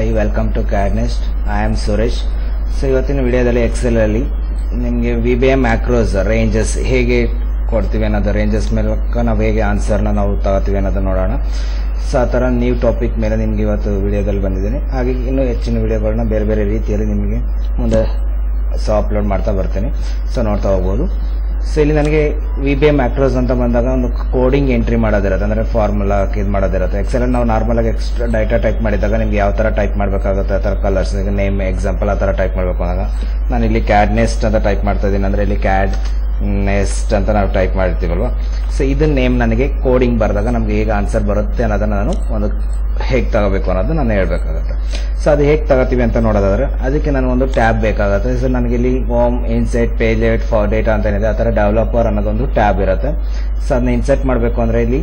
Hi, welcome to Caddnest. I am Suresh. So ಇವತ್ತಿನ ವಿಡಿಯೋದಲ್ಲಿ Excel ಅಲ್ಲಿ ನಿಮಗೆ VBA ಮ್ಯಾಕ್ರೋಸ್ ರೇಂಜಸ್ ಹೇಗೆ ಕೊಡ್ತೀವಿ ಅನ್ನೋದು, ರೇಂಜಸ್ ಮೇಲೆ ನಾವು ಹೇಗೆ ಆನ್ಸರ್ನ ನಾವು ತಗೋತೀವಿ ಅನ್ನೋದನ್ನ ನೋಡೋಣ. ಸೊ ಆ ಥರ ನ್ಯೂ ಟಾಪಿಕ್ ಮೇಲೆ ನಿಮಗೆ ಇವತ್ತು ವಿಡಿಯೋದಲ್ಲಿ ಬಂದಿದ್ದೀನಿ. ಹಾಗೆ ಇನ್ನೂ ಹೆಚ್ಚಿನ ವಿಡಿಯೋಗಳನ್ನ ಬೇರೆ ಬೇರೆ ರೀತಿಯಲ್ಲಿ ನಿಮಗೆ ಮುಂದೆ ಅಪ್ಲೋಡ್ ಮಾಡ್ತಾ ಬರ್ತೀನಿ. ಸೊ ನೋಡ್ತಾ ಹೋಗ್ಬೋದು. ಸೊ ಇಲ್ಲಿ ನನಗೆ VBA ಮ್ಯಾಕ್ರೋಸ್ ಅಂತ ಬಂದಾಗ ಒಂದು ಕೋಡಿಂಗ್ ಎಂಟ್ರಿ ಮಾಡೋದಿರುತ್ತೆ, ಅಂದರೆ ಫಾರ್ಮುಲಾ ಇದು ಮಾಡೋದಿರುತ್ತೆ. ಎಕ್ಸೆಲಲ್ಲಿ ನಾವು ನಾರ್ಮಲಾಗಿ ಎಕ್ಸ್ಟ್ರಾ ಡೇಟಾ ಟೈಪ್ ಮಾಡಿದಾಗ ನಿಮ್ಗೆ ಯಾವ ಥರ ಟೈಪ್ ಮಾಡಬೇಕಾಗುತ್ತೆ, ಆ ಥರ ಕಲರ್ಸ್, ಈಗ ನೇಮ್ ಎಕ್ಸಾಂಪಲ್ ಆ ಥರ ಟೈಪ್ ಮಾಡಬೇಕು ಅಂದಾಗ ನಾನು ಇಲ್ಲಿ ಕ್ಯಾಡ್ನೆಸ್ಟ್ ಅಂತ ಟೈಪ್ ಮಾಡ್ತಾ ಇದ್ದೀನಿ. ಅಂದರೆ ಇಲ್ಲಿ ಕ್ಯಾಡ್ ನೆಸ್ಟ್ ಅಂತ ನಾವು ಟೈಪ್ ಮಾಡಿರ್ತೀವಲ್ವ. ಸೊ ಇದನ್ನ ನೇಮ್ ನನಗೆ ಕೋಡಿಂಗ್ ಬರೆದಾಗ ನಮ್ಗೆ ಹೇಗೆ ಆನ್ಸರ್ ಬರುತ್ತೆ ಅನ್ನೋದನ್ನು ನಾನು ಒಂದು ಹೇಗೆ ತಗೋಬೇಕು ಅನ್ನೋದು ನಾನು ಹೇಳ್ಬೇಕಾಗುತ್ತೆ. ಸೊ ಅದು ಹೇಗೆ ತಗೋತೀವಿ ಅಂತ ನೋಡೋದಾದ್ರೆ ಅದಕ್ಕೆ ನಾನು ಒಂದು ಟ್ಯಾಬ್ ಬೇಕಾಗುತ್ತೆ. ಸೊ ನನಗೆ ಇಲ್ಲಿ home, insight, page for data ಅಂತ ಏನಿದೆ ಆ ಥರ ಡೆವಲಪರ್ ಅನ್ನೋದೊಂದು ಟ್ಯಾಬ್ ಇರುತ್ತೆ. ಸೊ ಅದನ್ನ ಇನ್ಸರ್ಟ್ ಮಾಡಬೇಕು ಅಂದರೆ ಇಲ್ಲಿ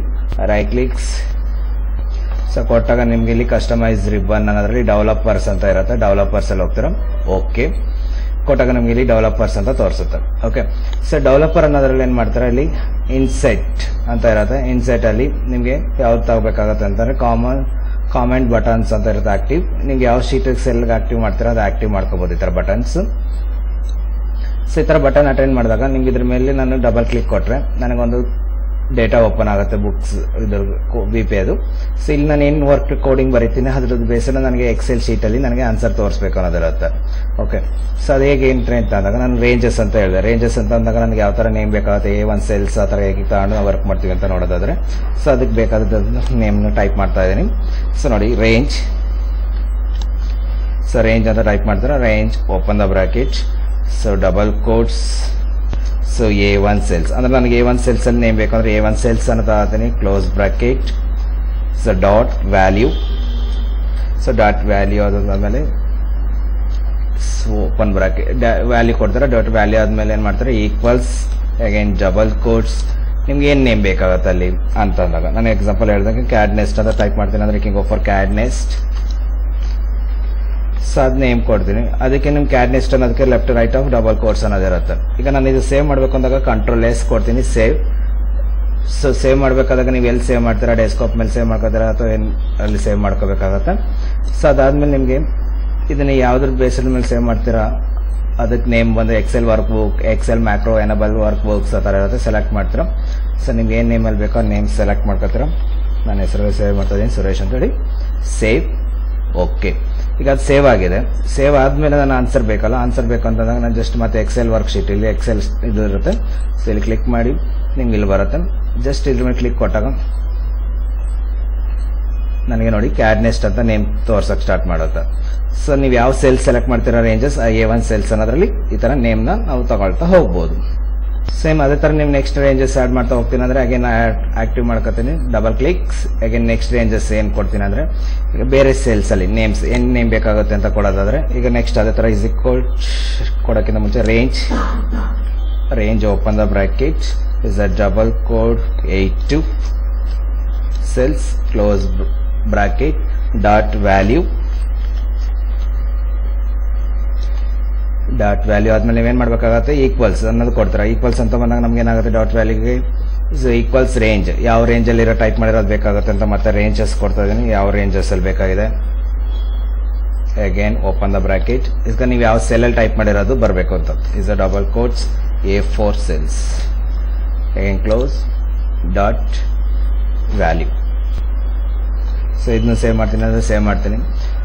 ರೈಟ್ ಕ್ಲಿಕ್ಸ್. ಸೊ ಕೊಟ್ಟಾಗ ನಿಮ್ಗೆ ಇಲ್ಲಿ ಕಸ್ಟಮೈಸ್ ರಿಬ್ಬನ್ ಅನ್ನೋದ್ರಲ್ಲಿ ಡೆವಲಪರ್ಸ್ ಅಂತ ಇರುತ್ತೆ. ಡೆವಲಪರ್ಸಲ್ಲಿ ಹೋಗ್ತೀರಾ, ಓಕೆ ಕೊಟ್ಟಾಗ ನಮ್ಗೆ ಇಲ್ಲಿ ಡೆವಲಪರ್ಸ್ ಅಂತ ತೋರಿಸುತ್ತೆ. ಓಕೆ, ಸೊ ಡೆವಲಪರ್ ಅನ್ನೋದ್ರಲ್ಲಿ ಏನು ಮಾಡ್ತಾರೆ, ಇಲ್ಲಿ ಇನ್ಸೆಟ್ ಅಂತ ಇರುತ್ತೆ. ಇನ್ಸೆಟಲ್ಲಿ ನಿಮಗೆ ಯಾವ್ದು ತಗೋಬೇಕಾಗುತ್ತೆ ಅಂತಂದರೆ ಕಾಮೆಂಟ್ ಬಟನ್ಸ್ ಅಂತ ಇರುತ್ತೆ ಆಕ್ಟಿವ್. ನಿಮ್ಗೆ ಯಾವ ಶೀಟಿಗೆ ಸೆಲ್ಗೆ ಆಕ್ಟಿವ್ ಮಾಡ್ತೀರಾ ಅದು ಆಕ್ಟಿವ್ ಮಾಡ್ಕೋಬೋದು ಈ ಥರ ಬಟನ್ಸ್. ಸೊ ಈ ಥರ ಬಟನ್ ಅಟೆಂಡ್ ಮಾಡಿದಾಗ ನಿಮ್ಗೆ ಇದ್ರ ಮೇಲೆ ನಾನು ಡಬಲ್ ಕ್ಲಿಕ್ ಕೊಟ್ಟರೆ ನನಗೊಂದು ಡೇಟಾ ಓಪನ್ ಆಗುತ್ತೆ, ಬುಕ್ಸ್ ಇದು VBA ಅದು. ಸೊ ಇಲ್ಲಿ ನಾನು ಏನು ವರ್ಕ್ ಕೋಡಿಂಗ್ ಬರೀತೀನಿ ಅದ್ರದ್ದು ಬೇಸಲ್ಲಿ ನನಗೆ ಎಕ್ಸೆಲ್ ಶೀಟಲ್ಲಿ ನನಗೆ ಆನ್ಸರ್ ತೋರಿಸ್ಬೇಕು ಅನ್ನೋದಿರುತ್ತೆ. ಓಕೆ, ಸೊ ಅದು ಹೇಗೆ ಎಂಟ್ರಿ ಅಂತ ಅಂದಾಗ ನಾನು ರೇಂಜಸ್ ಅಂತ ಹೇಳಿದೆ. ರೇಂಜಸ್ ಅಂತ ಅಂದಾಗ ನನಗೆ ಯಾವ ಥರ ನೇಮ್ ಬೇಕಾಗುತ್ತೆ, A1 ಸೆಲ್ಸ್ ಆ ಥರ ಹೇಗೆ ತಗೊಂಡು ನಾವು ವರ್ಕ್ ಮಾಡ್ತೀವಿ ಅಂತ ನೋಡೋದಾದ್ರೆ ಸೊ ಅದಕ್ಕೆ ಬೇಕಾದ ನೇಮ್ನ ಟೈಪ್ ಮಾಡ್ತಾ ಇದ್ದೀನಿ. ಸೊ ನೋಡಿ ರೇಂಜ್. ಸೊ ರೇಂಜ್ ಅಂತ ಟೈಪ್ ಮಾಡ್ತಾರೆ. Range open the bracket, so double quotes, so A1 cells ಅಂದರೆ ನನಗೆ A1 ಸೆಲ್ಸಲ್ಲಿ ನೇಮ್ ಬೇಕಂದ್ರೆ A1 ಸೆಲ್ಸ್ ಅಂತ ತಗೋತೀನಿ, close bracket. So dot value. So dot value ಅದಾದಮೇಲೆ ಓಪನ್ ಬ್ರಾಕೆಟ್ ವ್ಯಾಲ್ಯೂ ಕೊಡ್ತಾರೆ. ಡಾಟ್ ವ್ಯಾಲ್ಯೂ ಆದಮೇಲೆ ಏನು ಮಾಡ್ತಾರೆ, ಈಕ್ವಲ್ಸ್ ಅಗೇನ್ ಡಬಲ್ ಕೋಟ್ಸ್. ನಿಮ್ಗೆ ಏನು ನೇಮ್ ಬೇಕಾಗುತ್ತೆ ಅಲ್ಲಿ ಅಂತ ಅಂದಾಗ ನಾನು ಎಕ್ಸಾಂಪಲ್ ಹೇಳಿದಾಗ ಕ್ಯಾಡ್ನೆಸ್ಟ್ ಅಂತ ಟೈಪ್ ಮಾಡ್ತೀನಿ. ಅಂದರೆ ಕಿಂಗ್ ಆಫರ್ ಕ್ಯಾಡ್ನೆಸ್ಟ್. ಸೊ ಅದು ನೇಮ್ ಕೊಡ್ತೀನಿ. ಅದಕ್ಕೆ ನಿಮ್ಮ ಕ್ಯಾಡ್ನೆಸ್ಟ್ ಅನ್ನೋದಕ್ಕೆ left right of double quotes ಅನ್ನೋದಿರುತ್ತೆ. ಈಗ ನಾನು ಇದು ಸೇವ್ ಮಾಡಬೇಕು ಅಂದಾಗ Ctrl+S ಕೊಡ್ತೀನಿ, ಸೇವ್. ಸೊ ಸೇವ್ ಮಾಡಬೇಕಾದಾಗ ನೀವು ಎಲ್ಲಿ ಸೇವ್ ಮಾಡ್ತೀರಾ, ಡೆಸ್ಕ್ಟಾಪ್ ಮೇಲೆ ಸೇವ್ ಮಾಡ್ಕೋತೀರಾ ಅಥವಾ ಏನು ಅಲ್ಲಿ ಸೇವ್ ಮಾಡ್ಕೋಬೇಕಾಗತ್ತೆ. ಸೊ ಅದಾದಮೇಲೆ ನಿಮಗೆ ಇದನ್ನು ಯಾವುದ್ರ ಬೇಸಿಸ್ ಮೇಲೆ ಸೇವ್ ಮಾಡ್ತೀರಾ ಅದಕ್ಕೆ ನೇಮ್ ಬಂದು Excel workbook, Excel macro enable workbooks ಆ ಥರ ಇರುತ್ತೆ. ಸೆಲೆಕ್ಟ್ ಮಾಡ್ತೀರಾ. ಸೊ ನಿಮ್ಗೆ ಏನು ನೇಮಲ್ಲಿ ಬೇಕೋ ನೇಮ್ ಸೆಲೆಕ್ಟ್ ಮಾಡ್ಕೋತೀರಾ. ನಾನು ಹೆಸರು ಸೇವ್ ಮಾಡ್ತಾ ಇದ್ದೀನಿ, ಸುರೇಶ್ ಅಂತೇಳಿ. ಸೇವ್. ಓಕೆ, ಈಗ ಅದು ಸೇವ್ ಆಗಿದೆ. ಸೇವ್ ಆದಮೇಲೆ ನಾನು ಆನ್ಸರ್ ಬೇಕಲ್ಲ, ಆನ್ಸರ್ ಬೇಕಂತಂದಾಗ ನಾನು ಜಸ್ಟ್ ಮತ್ತೆ ಎಕ್ಸೆಲ್ ವರ್ಕ್ ಶೀಟ್ ಇಲ್ಲಿ ಎಕ್ಸೆಲ್ ಇದು ಇರುತ್ತೆ. ಸೊ ಇಲ್ಲಿ ಕ್ಲಿಕ್ ಮಾಡಿ ನಿಮ್ಗೆ ಇಲ್ಲಿ ಬರುತ್ತೆ. ಜಸ್ಟ್ ಇದ್ರ ಮೇಲೆ ಕ್ಲಿಕ್ ಕೊಟ್ಟಾಗ ನನಗೆ ನೋಡಿ ಕ್ಯಾಡ್ನೆಸ್ಟ್ ಅಂತ ನೇಮ್ ತೋರ್ಸಕ್ಕೆ ಸ್ಟಾರ್ಟ್ ಮಾಡುತ್ತೆ. ಸೊ ನೀವು ಯಾವ ಸೆಲ್ ಸೆಲೆಕ್ಟ್ ಮಾಡ್ತೀರಾ ರೇಂಜಸ್, A1 ಸೆಲ್ಸ್ ಅನ್ನೋದ್ರಲ್ಲಿ ಈ ಥರ ನೇಮ್ನ ನಾವು ತಗೊಳ್ತಾ ಹೋಗ್ಬೋದು. ಸೇಮ್ ಅದೇ ಥರ ನೀವು ನೆಕ್ಸ್ಟ್ ರೇಂಜಸ್ ಆ್ಯಡ್ ಮಾಡ್ತಾ ಹೋಗ್ತೀನಿ ಅಂದರೆ ಅಗೇನ್ ಆಕ್ಟಿವ್ ಮಾಡ್ಕೊತೀನಿ, double clicks. Again next ranges ಏನು ಕೊಡ್ತೀನಿ ಅಂದರೆ ಈಗ ಬೇರೆ ಸೇಲ್ಸಲ್ಲಿ ನೇಮ್ಸ್ ಏನು ನೇಮ್ ಬೇಕಾಗುತ್ತೆ ಅಂತ ಕೊಡೋದಾದರೆ ಈಗ ನೆಕ್ಸ್ಟ್ ಅದೇ ಥರ ಕೊಡೋಕ್ಕಿಂತ ಮುಂಚೆ range open the bracket is a double code 82 cells close bracket dot value. Dot value ಆದಮೇಲೆ ನೀವೇನು ಮಾಡಬೇಕಾಗತ್ತೆ, ಈಕ್ವಲ್ಸ್ ಅನ್ನೋದು ಕೊಡ್ತೀರಾ. ಈಕ್ವಲ್ಸ್ ಅಂತ ಬಂದಾಗ ನಮ್ಗೆ ಏನಾಗುತ್ತೆ, ಡಾಟ್ ವ್ಯಾಲ್ಯೂಗೆ ಈಕ್ವಲ್ಸ್ ರೇಂಜ್, ಯಾವ ರೇಂಜಲ್ಲಿರೋ ಟೈಪ್ ಮಾಡಿರೋದು ಬೇಕಾಗುತ್ತೆ ಅಂತ ಮತ್ತೆ ರೇಂಜಸ್ ಕೊಡ್ತಾ ಇದ್ದೀನಿ, ಯಾವ ರೇಂಜಸ್ಸಲ್ಲಿ ಬೇಕಾಗಿದೆ. Again open the bracket. ಈಗ ನೀವು ಯಾವ ಸೆಲ್ಲಲ್ಲಿ ಟೈಪ್ ಮಾಡಿರೋದು ಬರಬೇಕು ಅಂತ is a double quotes A4 cells. Again close dot value. So ಇದನ್ನ ಸೇವ್ ಮಾಡ್ತೀನಿ ಅಂದರೆ ಸೇವ್ ಮಾಡ್ತೀನಿ.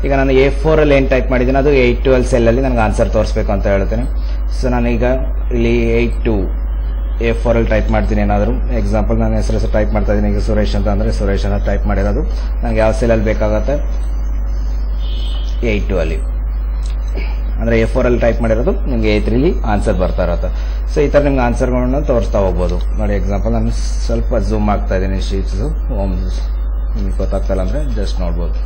ಈಗ ನಾನು A4ಅಲ್ಲಿ ಏನು ಟೈಪ್ ಮಾಡಿದ್ದೀನಿ ಅದು 82 ಸೆಲ್ಲಲ್ಲಿ ನನಗೆ ಆನ್ಸರ್ ತೋರಿಸ್ಬೇಕು ಅಂತ ಹೇಳ್ತೀನಿ. ಸೊ ನಾನೀಗ ಇಲ್ಲಿ 82 A4ಅಲ್ಲಿ ಟೈಪ್ ಮಾಡ್ತೀನಿ. ಏನಾದರೂ ಎಕ್ಸಾಂಪಲ್ ನಾನು ಹೆಸರು ಟೈಪ್ ಮಾಡ್ತಾ ಇದ್ದೀನಿ, ಈಗ ಸುರೇಶ್ ಅಂತ ಅಂದರೆ ಸುರೇಶ್ ಅಂತ ಟೈಪ್ ಮಾಡಿರೋದು ನನಗೆ ಯಾವ ಸೆಲ್ಲಲ್ಲಿ ಬೇಕಾಗುತ್ತೆ, 82 ಅಲ್ಲಿ. ಅಂದರೆ A4ಅಲ್ಲಿ ಟೈಪ್ ಮಾಡಿರೋದು ನಿಮಗೆ A3 ಆನ್ಸರ್ ಬರ್ತಾ ಇರುತ್ತೆ. ಸೊ ಈ ಥರ ನಿಮ್ಗೆ ಆನ್ಸರ್ಗಳನ್ನ ತೋರಿಸ್ತಾ ಹೋಗ್ಬೋದು. ನೋಡಿ ಎಕ್ಸಾಂಪಲ್ ನಾನು ಸ್ವಲ್ಪ ಝೂಮ್ ಆಗ್ತಾ ಇದ್ದೀನಿ ಶೀಟ್ಸು, ನಿಮ್ಗೆ ಗೊತ್ತಾಗ್ತಲ್ಲ ಅಂದರೆ ಜಸ್ಟ್ ನೋಡ್ಬೋದು.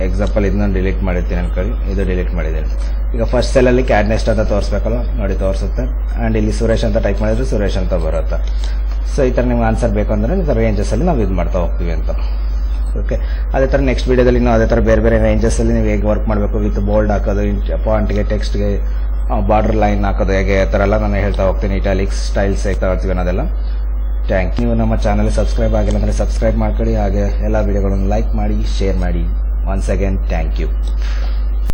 ಎಕ್ಸಾಂಪಲ್ ಇದನ್ನ ಡಿಲೀಟ್ ಮಾಡಿರ್ತೀನಿ ಅನ್ಕೊಳ್ಳಿ, ಇದು ಡಿಲೀಟ್ ಮಾಡಿದ್ದೀನಿ. ಈಗ ಫಸ್ಟ್ ಸೆಲ್ಲಲ್ಲಿ ಕ್ಯಾಡ್ನೆಸ್ಟ್ ಅಂತ ತೋರಿಸ್ಬೇಕಲ್ಲ, ನೋಡಿ ತೋರಿಸುತ್ತೆ. ಆ್ಯಂಡ್ ಇಲ್ಲಿ ಸುರೇಶ್ ಅಂತ ಟೈಪ್ ಮಾಡಿದ್ರೆ ಸುರೇಶ್ ಅಂತ ಬರುತ್ತೆ. ಸೊ ಈ ಥರ ನಿಮ್ಗೆ ಆನ್ಸರ್ ಬೇಕು ಅಂದರೆ ಈ ಥರ ರೇಂಜಸಲ್ಲಿ ನಾವು ಇದು ಮಾಡ್ತಾ ಹೋಗ್ತೀವಿ ಅಂತ. ಓಕೆ, ಅದೇ ಥರ ನೆಕ್ಸ್ಟ್ ವೀಡಿಯೋದಲ್ಲಿ ನಾವು ಅದೇ ಥರ ಬೇರೆ ಬೇರೆ ರೇಂಜಸಲ್ಲಿ ನೀವು ಹೇಗೆ ವರ್ಕ್ ಮಾಡಬೇಕು, ವಿತ್ ಬೋಲ್ಡ್ ಹಾಕೋದು, ಫಾಂಟ್ಗೆ, ಟೆಕ್ಸ್ಟ್ಗೆ ಬಾರ್ಡರ್ ಲೈನ್ ಹಾಕೋದು ಹೇಗೆ ಆ ಥರ ಎಲ್ಲ ನಾನು ಹೇಳ್ತಾ ಹೋಗ್ತೀನಿ. ಇಟಾಲಿಕ್ಸ್ ಸ್ಟೈಲ್ಸ್ ಹೇಗೆ ತಗೊಳ್ತೀವಿ ಅನ್ನೋದೆಲ್ಲ. ಥ್ಯಾಂಕ್ ನೀವು ನಮ್ಮ ಚಾನಲ್ ಸಬ್ಸ್ಕ್ರೈಬ್ ಆಗಿಲ್ಲ ಅಂದರೆ ಸಬ್ಸ್ಕ್ರೈಬ್ ಮಾಡ್ಕೊಳ್ಳಿ, ಹಾಗೆ ಎಲ್ಲ ವಿಡಿಯೋಗಳನ್ನು ಲೈಕ್ ಮಾಡಿ, ಶೇರ್ ಮಾಡಿ. Once again thank you.